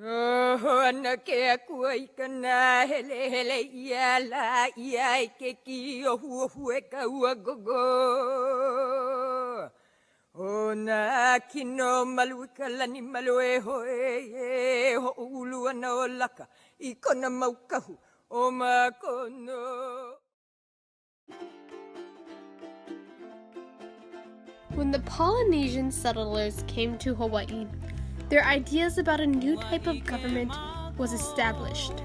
Ana ke kuai kana hele hele ia la ia ke ki o hu ka ua gogo. Ona kino Liliuokalani ho ho ulu ana o laka I kona maukahu o makono. When the Polynesian settlers came to Hawaii, their ideas about a new type of government was established.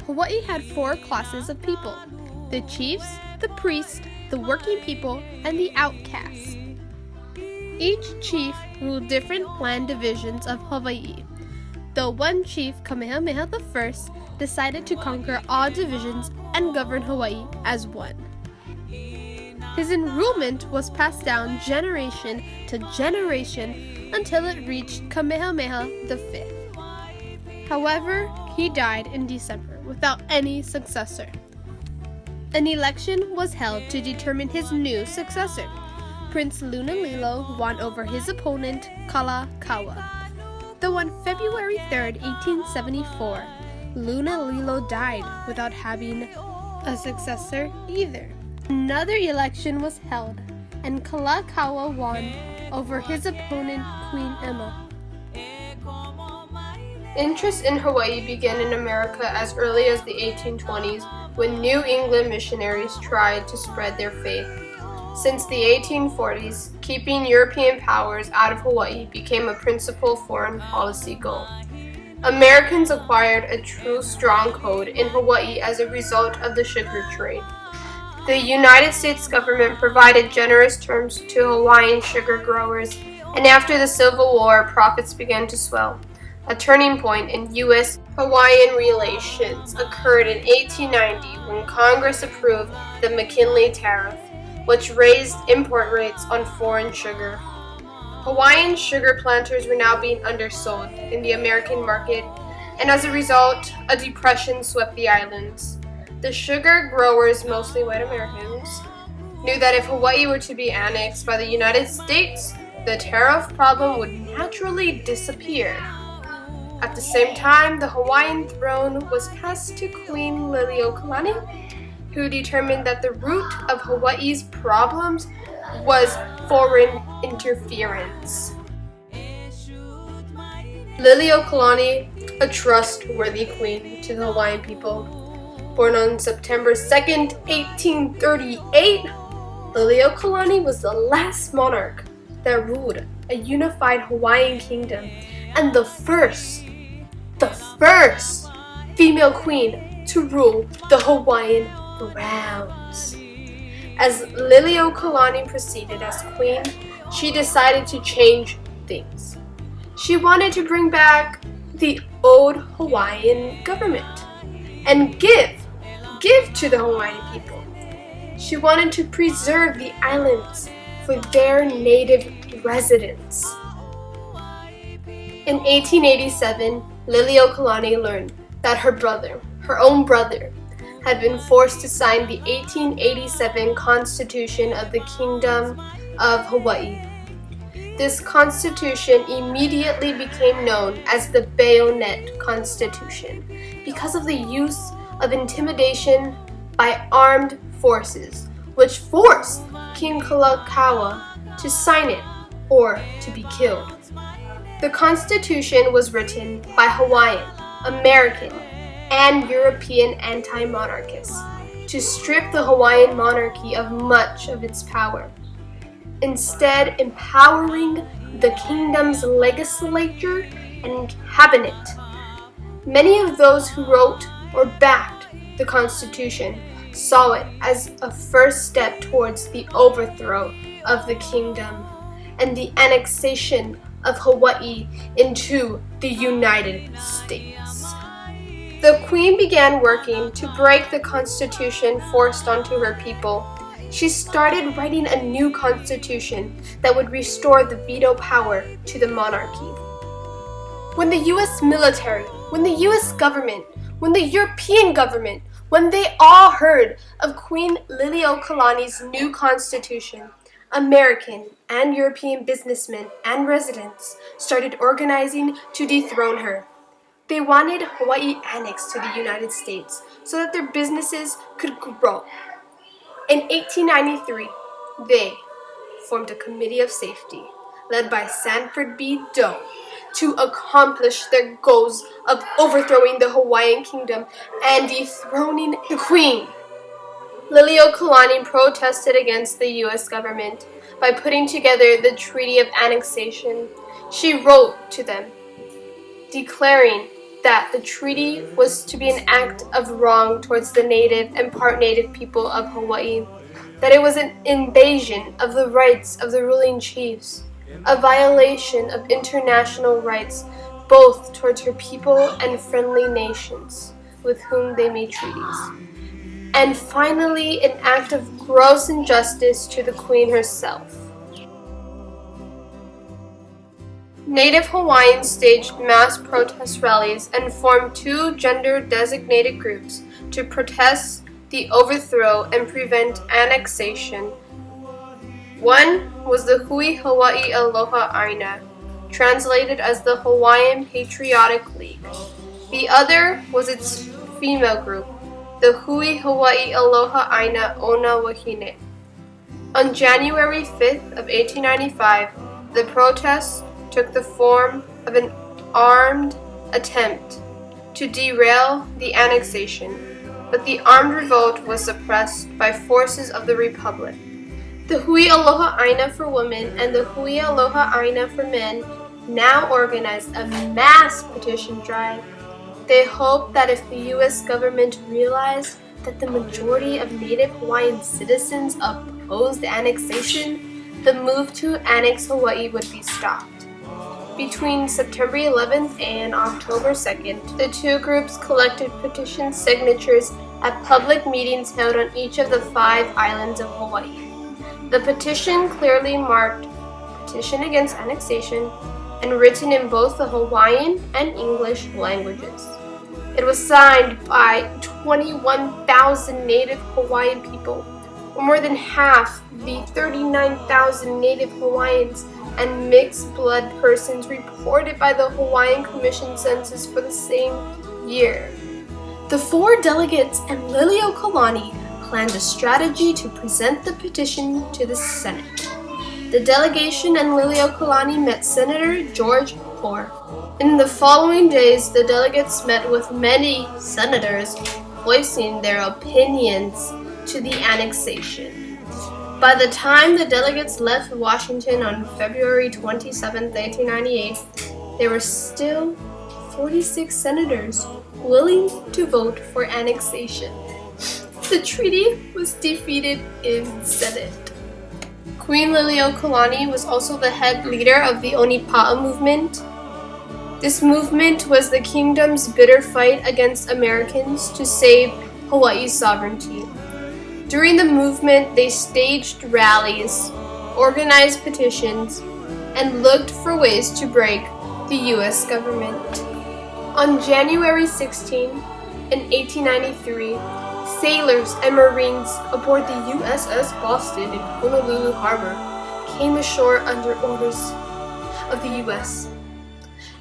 Hawaii had 4 classes of people: the chiefs, the priests, the working people, and the outcasts. Each chief ruled different land divisions of Hawaii, though one chief, Kamehameha I, decided to conquer all divisions and govern Hawaii as one. His enrulment was passed down generation to generation until it reached Kamehameha V. However, he died in December without any successor. An election was held to determine his new successor. Prince Liliuokalani won over his opponent, Kalakaua. Though on February 3, 1874, Liliuokalani died without having a successor either. Another election was held, and Kalakaua won over his opponent, Queen Emma. Interest in Hawaii began in America as early as the 1820s, when New England missionaries tried to spread their faith. Since the 1840s, keeping European powers out of Hawaii became a principal foreign policy goal. Americans acquired a true stronghold in Hawaii as a result of the sugar trade. The United States government provided generous terms to Hawaiian sugar growers, and after the Civil War, profits began to swell. A turning point in U.S.-Hawaiian relations occurred in 1890 when Congress approved the McKinley Tariff, which raised import rates on foreign sugar. Hawaiian sugar planters were now being undersold in the American market, and as a result, a depression swept the islands. The sugar growers, mostly white Americans, knew that if Hawaii were to be annexed by the United States, the tariff problem would naturally disappear. At the same time, the Hawaiian throne was passed to Queen Liliuokalani, who determined that the root of Hawaii's problems was foreign interference. Liliuokalani, a trustworthy queen to the Hawaiian people. Born on September 2nd, 1838, Liliuokalani was the last monarch that ruled a unified Hawaiian kingdom and the first female queen to rule the Hawaiian grounds. As Liliuokalani proceeded as queen, she decided to change things. She wanted to bring back the old Hawaiian government and give to the Hawaiian people. She wanted to preserve the islands for their native residents. In 1887, Liliuokalani learned that her own brother, had been forced to sign the 1887 Constitution of the Kingdom of Hawaii. This constitution immediately became known as the Bayonet Constitution because of the use of intimidation by armed forces, which forced King Kalakaua to sign it or to be killed. The Constitution was written by Hawaiian, American, and European anti-monarchists to strip the Hawaiian monarchy of much of its power, instead empowering the kingdom's legislature and cabinet. Many of those who wrote or backed the Constitution saw it as a first step towards the overthrow of the kingdom and the annexation of Hawaii into the United States. The Queen began working to break the Constitution forced onto her people. She started writing a new constitution that would restore the veto power to the monarchy. When the U.S. military, when the U.S. government, when the European government, when they all heard of Queen Liliuokalani's new constitution, American and European businessmen and residents started organizing to dethrone her. They wanted Hawaii annexed to the United States so that their businesses could grow. In 1893, they formed a committee of safety led by Sanford B. Doe to accomplish their goals of overthrowing the Hawaiian kingdom and dethroning the Queen. Liliuokalani protested against the U.S. government by putting together the Treaty of Annexation. She wrote to them, declaring that the treaty was to be an act of wrong towards the native and part native people of Hawaii, that it was an invasion of the rights of the ruling chiefs, a violation of international rights both towards her people and friendly nations with whom they made treaties, and finally an act of gross injustice to the Queen herself. Native Hawaiians staged mass protest rallies and formed two gender-designated groups to protest the overthrow and prevent annexation. One was the Hui Hawaii Aloha Aina, translated as the Hawaiian Patriotic League. The other was its female group, the Hui Hawaii Aloha Aina Ona Wahine. On January 5th of 1895, the protests took the form of an armed attempt to derail the annexation, but the armed revolt was suppressed by forces of the Republic. The Hui Aloha Aina for women and the Hui Aloha Aina for men now organized a mass petition drive. They hoped that if the U.S. government realized that the majority of Native Hawaiian citizens opposed annexation, the move to annex Hawaii would be stopped. Between September 11th and October 2nd, the two groups collected petition signatures at public meetings held on each of the 5 islands of Hawaii. The petition clearly marked "Petition Against Annexation" and written in both the Hawaiian and English languages. It was signed by 21,000 Native Hawaiian people, or more than half the 39,000 Native Hawaiians and mixed-blood persons reported by the Hawaiian Commission census for the same year. The 4 delegates and Liliuokalani planned a strategy to present the petition to the Senate. The delegation and Liliuokalani met Senator George Hoare. In the following days, the delegates met with many senators, voicing their opinions to the annexation. By the time the delegates left Washington on February 27, 1898, there were still 46 senators willing to vote for annexation. The treaty was defeated in the Senate. Queen Liliuokalani was also the head leader of the Onipa'a movement. This movement was the kingdom's bitter fight against Americans to save Hawaii's sovereignty. During the movement, they staged rallies, organized petitions, and looked for ways to break the U.S. government. On January 16, in 1893, sailors and Marines aboard the USS Boston in Honolulu Harbor came ashore under orders of the U.S.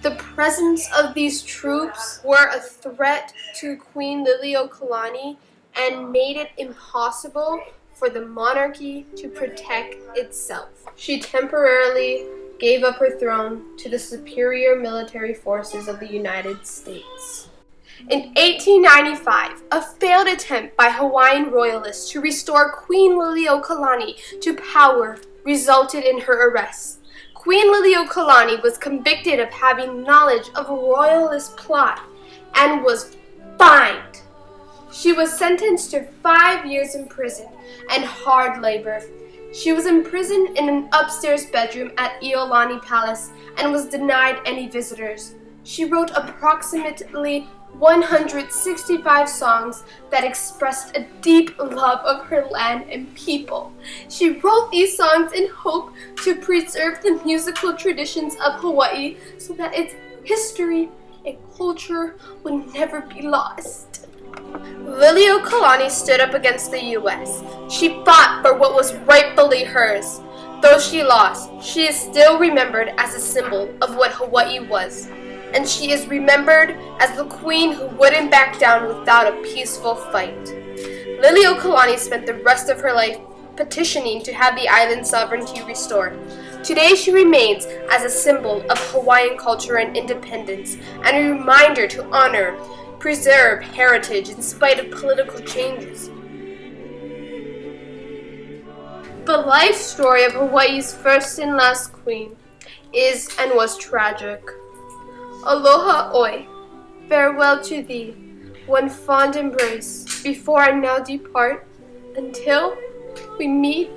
The presence of these troops were a threat to Queen Liliuokalani and made it impossible for the monarchy to protect itself. She temporarily gave up her throne to the superior military forces of the United States. In 1895, a failed attempt by Hawaiian royalists to restore Queen Liliuokalani to power resulted in her arrest. Queen Liliuokalani was convicted of having knowledge of a royalist plot and was fined. She was sentenced to 5 years in prison and hard labor. She was imprisoned in an upstairs bedroom at Iolani Palace and was denied any visitors. She wrote approximately 165 songs that expressed a deep love of her land and people. She wrote these songs in hope to preserve the musical traditions of Hawaii so that its history and culture would never be lost. Liliuokalani stood up against the U.S. She fought for what was rightfully hers. Though she lost, she is still remembered as a symbol of what Hawaii was. and she is remembered as the queen who wouldn't back down without a peaceful fight. Liliuokalani spent the rest of her life petitioning to have the island's sovereignty restored. Today she remains as a symbol of Hawaiian culture and independence, and a reminder to honor, preserve heritage in spite of political changes. The life story of Hawaii's first and last queen is and was tragic. Aloha oi, farewell to thee, one fond embrace, before I now depart, until we meet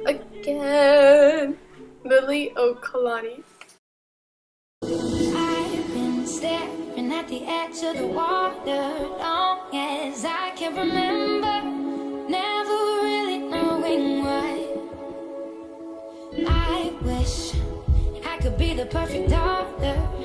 again. Liliuokalani. I've been staring at the edge of the water long as I can remember, never really knowing why. I wish I could be the perfect daughter